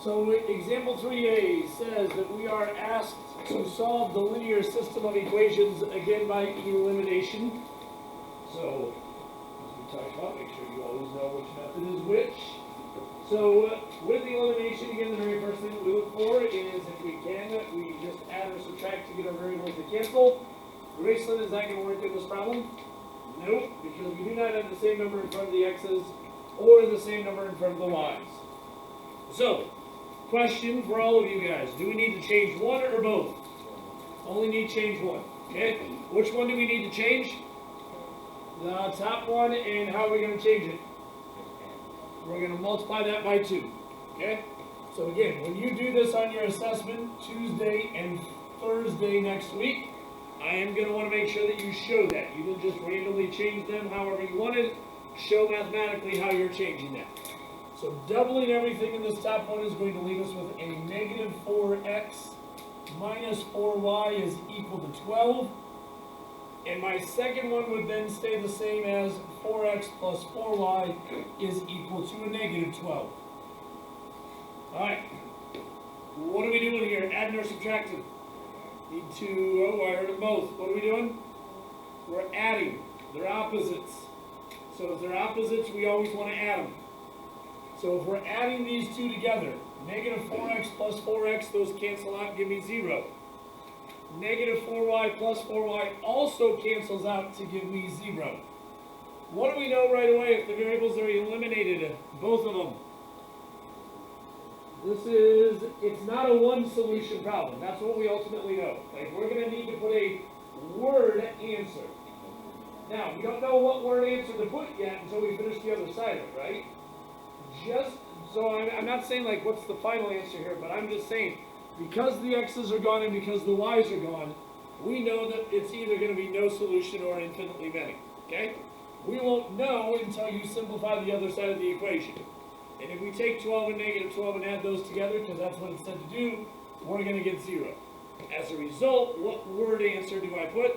So example 3a says that we are asked to solve the linear system of equations again by elimination. So, as we talked about, make sure you always know which method is which. So with the elimination, again, the very first thing that we look for is, if we can, we just add or subtract to get our variables to cancel. Graceland, is that going to work in this problem? Nope, because we do not have the same number in front of the x's or the same number in front of the y's. So, question for all of you guys. Do we need to change one or both? Only need to change one. Okay? Which one do we need to change? The top one, and how are we going to change it? We're going to multiply that by 2. Okay? So again, when you do this on your assessment, Tuesday and Thursday next week, I am going to want to make sure that you show that. You didn't just randomly change them however you wanted. Show mathematically how you're changing that. So doubling everything in this top one is going to leave us with a negative 4x minus 4y is equal to 12. And my second one would then stay the same as 4x plus 4y is equal to a negative 12. Alright, what are we doing here? Adding or subtracting? Need to, oh, I heard them both. What are we doing? We're adding. They're opposites. So if they're opposites, we always want to add them. So if we're adding these two together, negative 4x plus 4x, those cancel out and give me 0. Negative 4y plus 4y also cancels out to give me 0. What do we know right away if the variables are eliminated? Both of them. It's not a one solution problem. That's what we ultimately know. Like, we're going to need to put a word answer. Now, we don't know what word answer to put yet until we finish the other side of it, right? So I'm not saying like what's the final answer here, but I'm just saying, because the x's are gone and because the y's are gone, we know that it's either going to be no solution or infinitely many. Okay? We won't know until you simplify the other side of the equation. And if we take 12 and negative 12 and add those together, because that's what it said to do, we're going to get 0. As a result, what word answer do I put?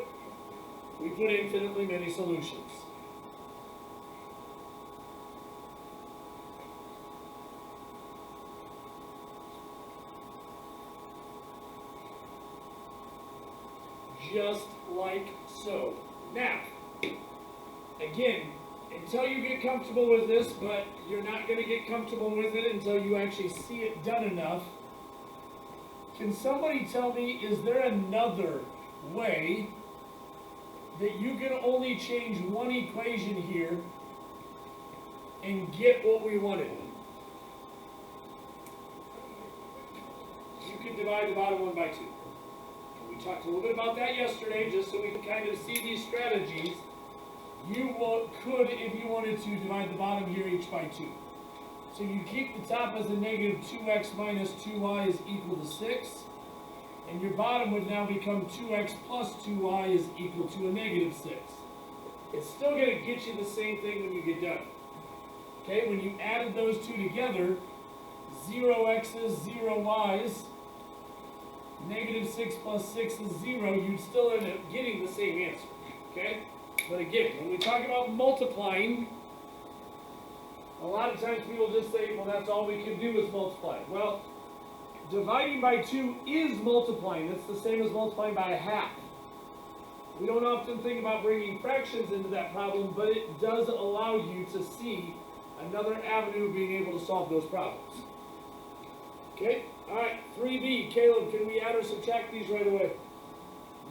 We put infinitely many solutions. Just like so. Now, again, until you get comfortable with this, but you're not going to get comfortable with it until you actually see it done enough, can somebody tell me, is there another way that you can only change one equation here and get what we wanted? You can divide the bottom one by 2. We talked a little bit about that yesterday, just so we can kind of see these strategies. You could, if you wanted to, divide the bottom here each by 2. So you keep the top as a negative 2x minus 2y is equal to 6. And your bottom would now become 2x plus 2y is equal to a negative 6. It's still going to get you the same thing when you get done. Okay, when you added those two together, 0x's, 0y's, negative 6 plus 6 is 0, you'd still end up getting the same answer. Okay? But again, when we talk about multiplying, a lot of times people just say, well, that's all we can do is multiply. Well, dividing by 2 is multiplying. It's the same as multiplying by a half. We don't often think about bringing fractions into that problem, but it does allow you to see another avenue of being able to solve those problems. Okay? Alright, 3b. Caleb, can we add or subtract these right away?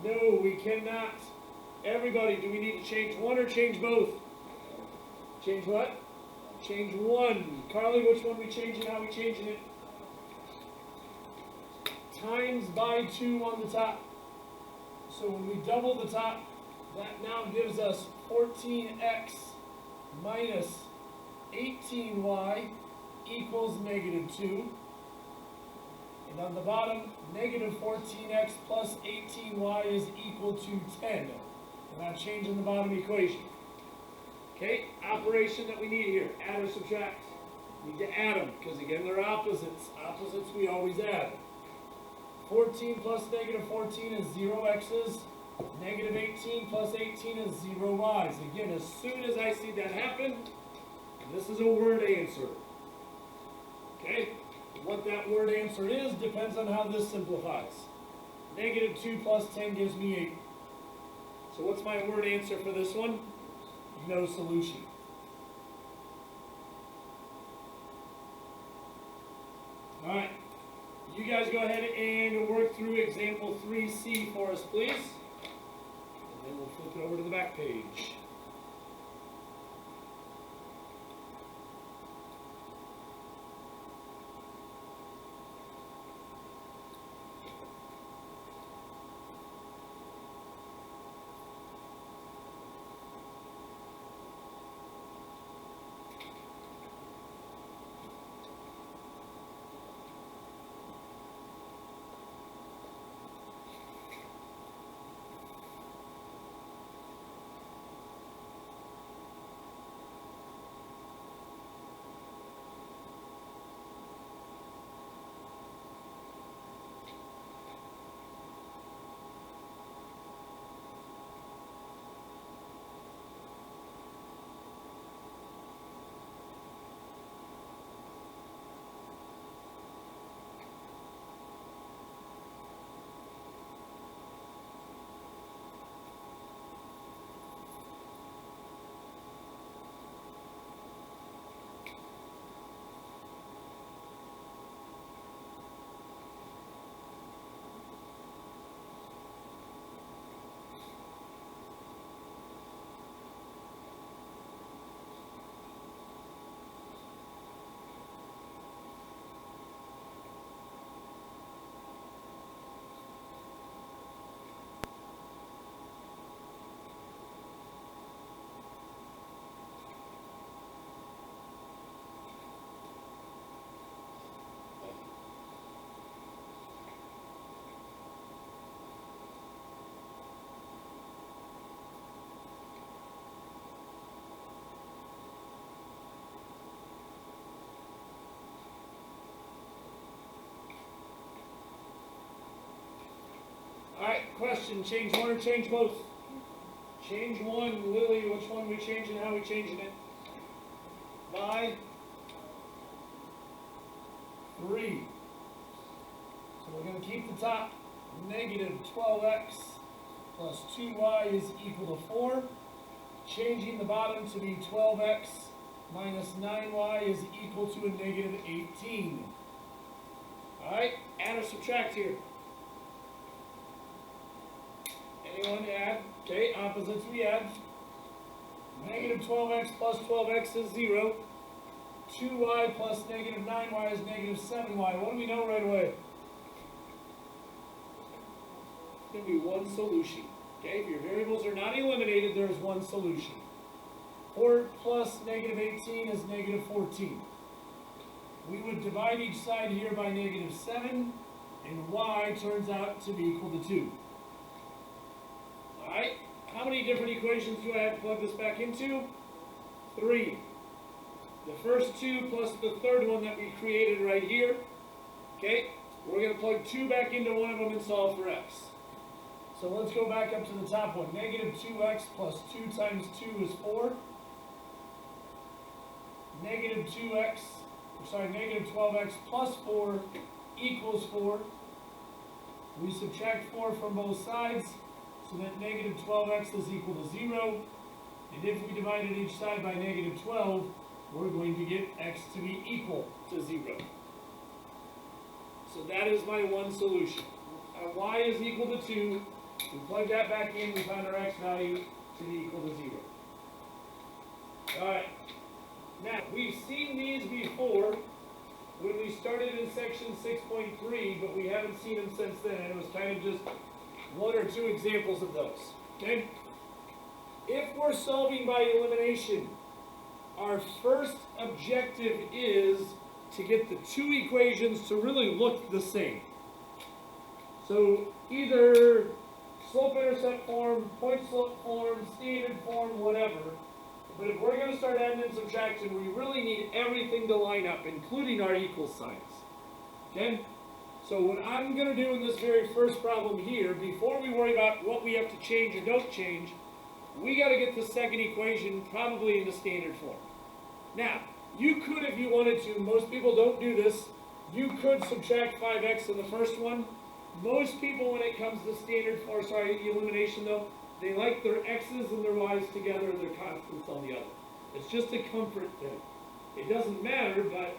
No, we cannot. Everybody, do we need to change one or change both? Change what? Change one. Carly, which one we changing? How we changing it? Times by 2 on the top. So when we double the top, that now gives us 14x minus 18y equals negative 2. And on the bottom, negative 14x plus 18y is equal to 10. We're not changing the bottom equation. Okay, operation that we need here, add or subtract. Need to add them, because again, they're opposites. Opposites we always add. 14 plus negative 14 is 0x's. Negative 18 plus 18 is 0y's. Again, as soon as I see that happen, this is a word answer. Okay? what that word answer is depends on how this simplifies. Negative 2 plus 10 gives me 8. So what's my word answer for this one? No solution. All right. You guys go ahead and work through example 3C for us, please. And then we'll flip it over to the back page. All right, question, change one or change both? Change one, Lily, which one we changing, how we changing it? By 3. So we're going to keep the top, negative 12x plus 2y is equal to 4. Changing the bottom to be 12x minus 9y is equal to a negative 18. All right, add or subtract here. Anyone add? Okay, opposites we add. Negative 12x plus 12x is 0. 2y plus negative 9y is negative 7y. What do we know right away? It's going to be one solution. Okay, if your variables are not eliminated, there is one solution. 4 plus negative 18 is negative 14. We would divide each side here by negative 7, and y turns out to be equal to 2. Alright, how many different equations do I have to plug this back into? 3. The first 2 plus the third one that we created right here. Okay, we're going to plug 2 back into one of them and solve for x. So let's go back up to the top one. Negative 2x plus 2 times 2 is 4. Negative 12x plus 4 equals 4. We subtract 4 from both sides, so that negative 12x is equal to 0. And if we divided each side by negative 12, we're going to get x to be equal to 0. So that is my one solution. Y is equal to 2. We plug that back in, we found our x value to be equal to 0. Alright. Now, we've seen these before when we started in section 6.3, but we haven't seen them since then. And it was kind of just one or two examples of those. Okay? If we're solving by elimination, our first objective is to get the two equations to really look the same. So either slope-intercept form, point-slope form, standard form, whatever. But if we're going to start adding and subtraction, we really need everything to line up, including our equal signs. Okay? So what I'm going to do in this very first problem here, before we worry about what we have to change or don't change, we got to get the second equation probably in the standard form. Now, you could, if you wanted to, most people don't do this, You could subtract 5x in the first one. Most people, when it comes to elimination though, they like their x's and their y's together and their constants on the other. It's just a comfort thing. It doesn't matter, but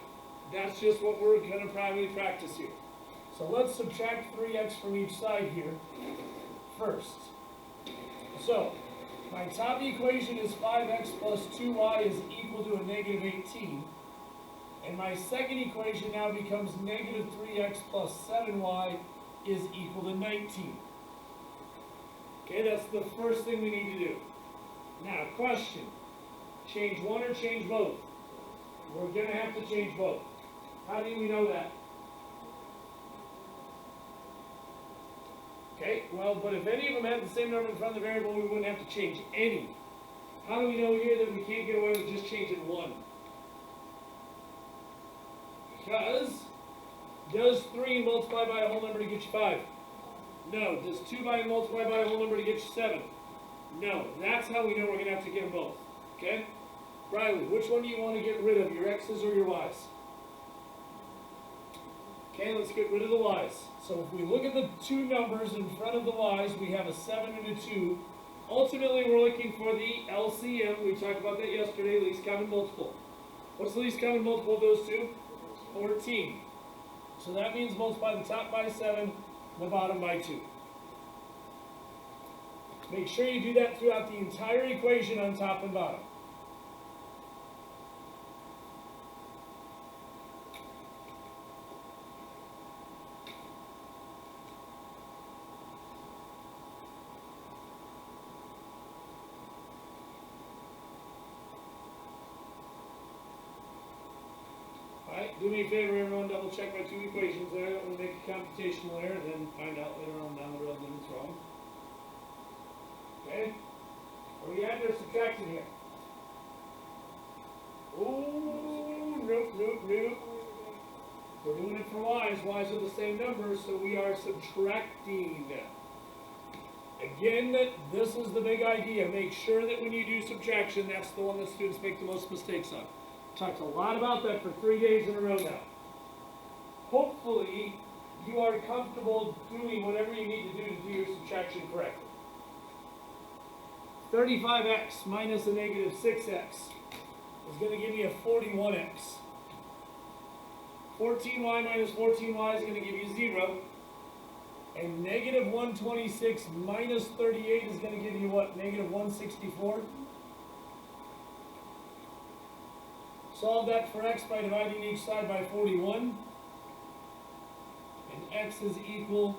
that's just what we're going to probably practice here. So let's subtract 3x from each side here first. So, my top equation is 5x plus 2y is equal to a negative 18. And my second equation now becomes negative 3x plus 7y is equal to 19. Okay, that's the first thing we need to do. Now, question. Change one or change both? We're going to have to change both. How do we know that? Okay, well, but if any of them had the same number in front of the variable, we wouldn't have to change any. How do we know here that we can't get away with just changing one? Because, does 3 multiply by a whole number to get you 5? No. Does 2 multiply by a whole number to get you 7? No. That's how we know we're going to have to get them both. Okay? Riley, which one do you want to get rid of, your x's or your y's? Okay, let's get rid of the y's. So if we look at the two numbers in front of the y's, we have a 7 and a 2. Ultimately, we're looking for the LCM. We talked about that yesterday, least common multiple. What's the least common multiple of those two? 14. So that means multiply the top by 7, the bottom by 2. Make sure you do that throughout the entire equation on top and bottom. Alright, do me a favor everyone, double check my two equations there. I don't want to make a computational error and then find out later on down the road that it's wrong. Okay? Are we adding or subtracting here? Oh, nope. We're doing it for y's. Y's are the same numbers, so we are subtracting. Again, this is the big idea. Make sure that when you do subtraction, that's the one that students make the most mistakes on. Talked a lot about that for 3 days in a row now. Hopefully, you are comfortable doing whatever you need to do your subtraction correctly. 35x minus a negative 6x is going to give me a 41x. 14y minus 14y is going to give you 0. And negative 126 minus 38 is going to give you what? Negative 164. Solve that for x by dividing each side by 41. And x is equal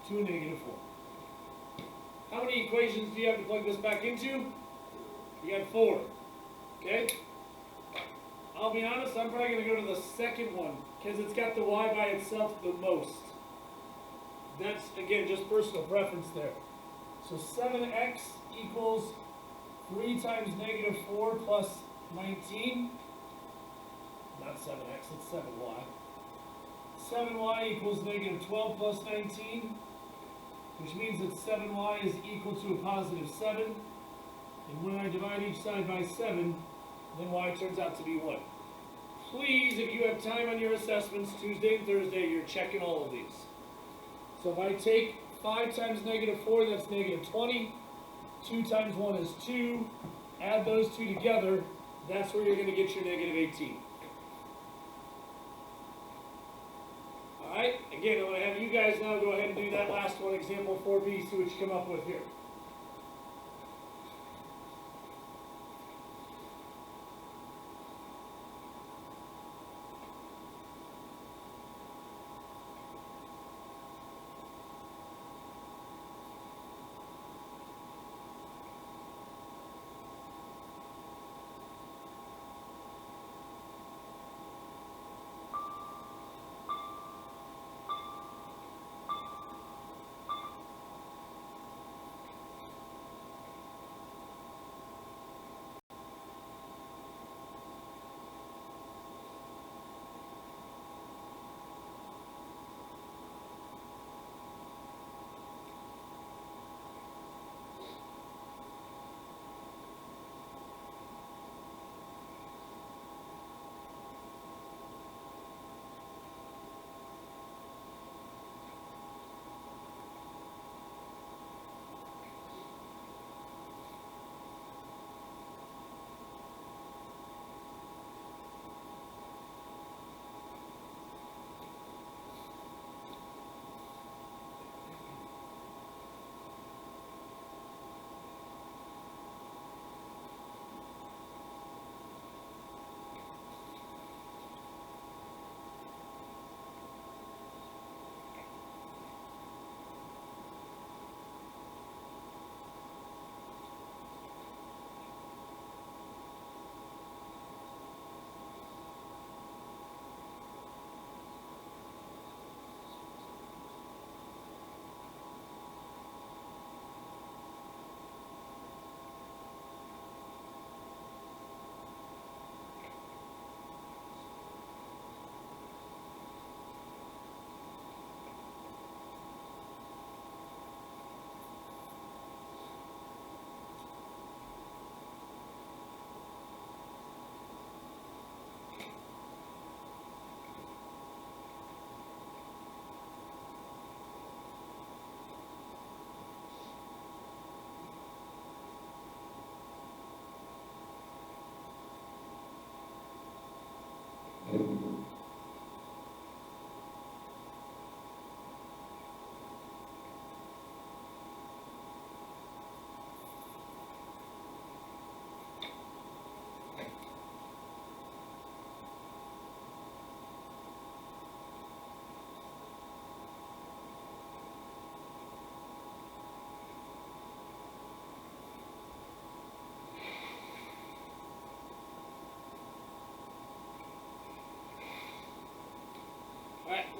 to a negative 4. How many equations do you have to plug this back into? You got 4. Okay? I'll be honest, I'm probably going to go to the second one because it's got the y by itself the most. That's, again, just personal preference there. So 7x equals 3 times negative 4 plus 19. Not 7x, it's 7y. 7y equals negative 12 plus 19, which means that 7y is equal to a positive 7. And when I divide each side by 7, then y turns out to be 1. Please, if you have time on your assessments, Tuesday and Thursday, you're checking all of these. So if I take 5 times negative 4, that's negative 20. 2 times 1 is 2. Add those two together, that's where you're going to get your negative 18. Alright, again, I'm going to have you guys now go ahead and do that last one, example 4b, see what you come up with here.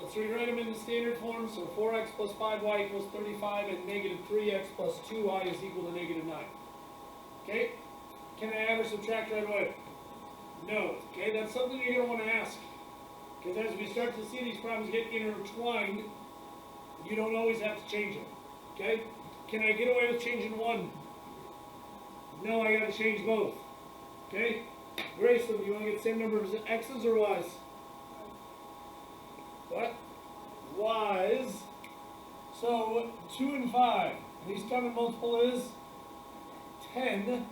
Let's rewrite them in the standard form. So 4x plus 5y equals 35, and negative 3x plus 2y is equal to negative 9. Okay? Can I add or subtract right away? No. Okay, that's something you're going to want to ask. Because as we start to see these problems get intertwined, you don't always have to change them. Okay? Can I get away with changing one? No, I got to change both. Okay? Grayson, do you want to get the same number of x's or y's? What? Y's. So 2 and 5. Least common multiple is 10.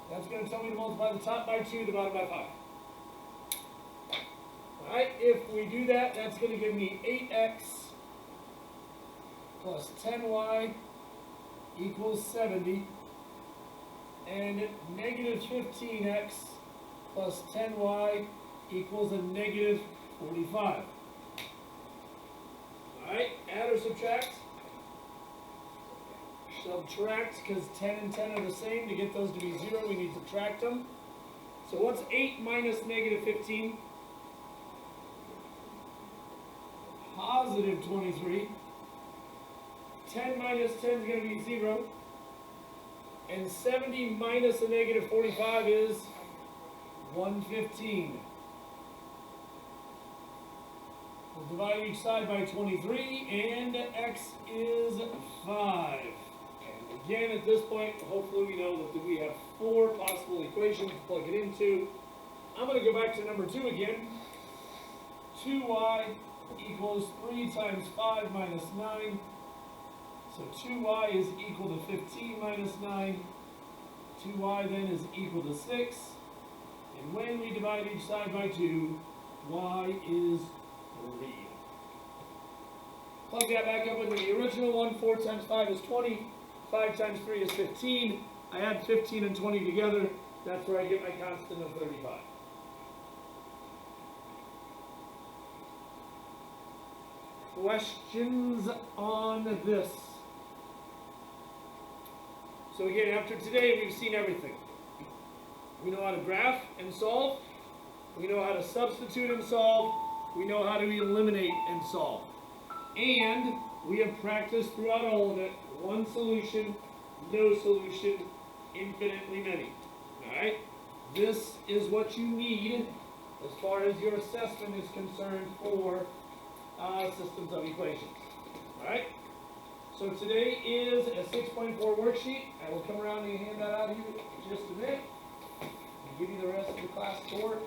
That's going to tell me to multiply the top by 2, the bottom by 5. Alright, if we do that, that's going to give me 8x plus 10y equals 70. And negative 15x plus 10y equals a negative 45. Alright, add or subtract? Subtract, because 10 and 10 are the same. To get those to be 0, we need to subtract them. So what's 8 minus negative 15? Positive 23. 10 minus 10 is going to be 0. And 70 minus a negative 45 is 115. We'll divide each side by 23, and x is 5. And again, at this point, hopefully we know that we have 4 possible equations to plug it into. I'm going to go back to number 2 again. 2y equals 3 times 5 minus 9. So 2y is equal to 15 minus 9. 2y then is equal to 6. And when we divide each side by 2, y is 3. Plug that back up into the original one. 4 times 5 is 20. 5 times 3 is 15. I add 15 and 20 together. That's where I get my constant of 35. Questions on this? So again, after today, we've seen everything. We know how to graph and solve. We know how to substitute and solve. We know how to eliminate and solve. And we have practiced throughout all of it. One solution, no solution, infinitely many. Alright? This is what you need as far as your assessment is concerned for systems of equations. Alright? So today is a 6.4 worksheet. I will come around and hand that out to you in just a minute and give you the rest of the class to work.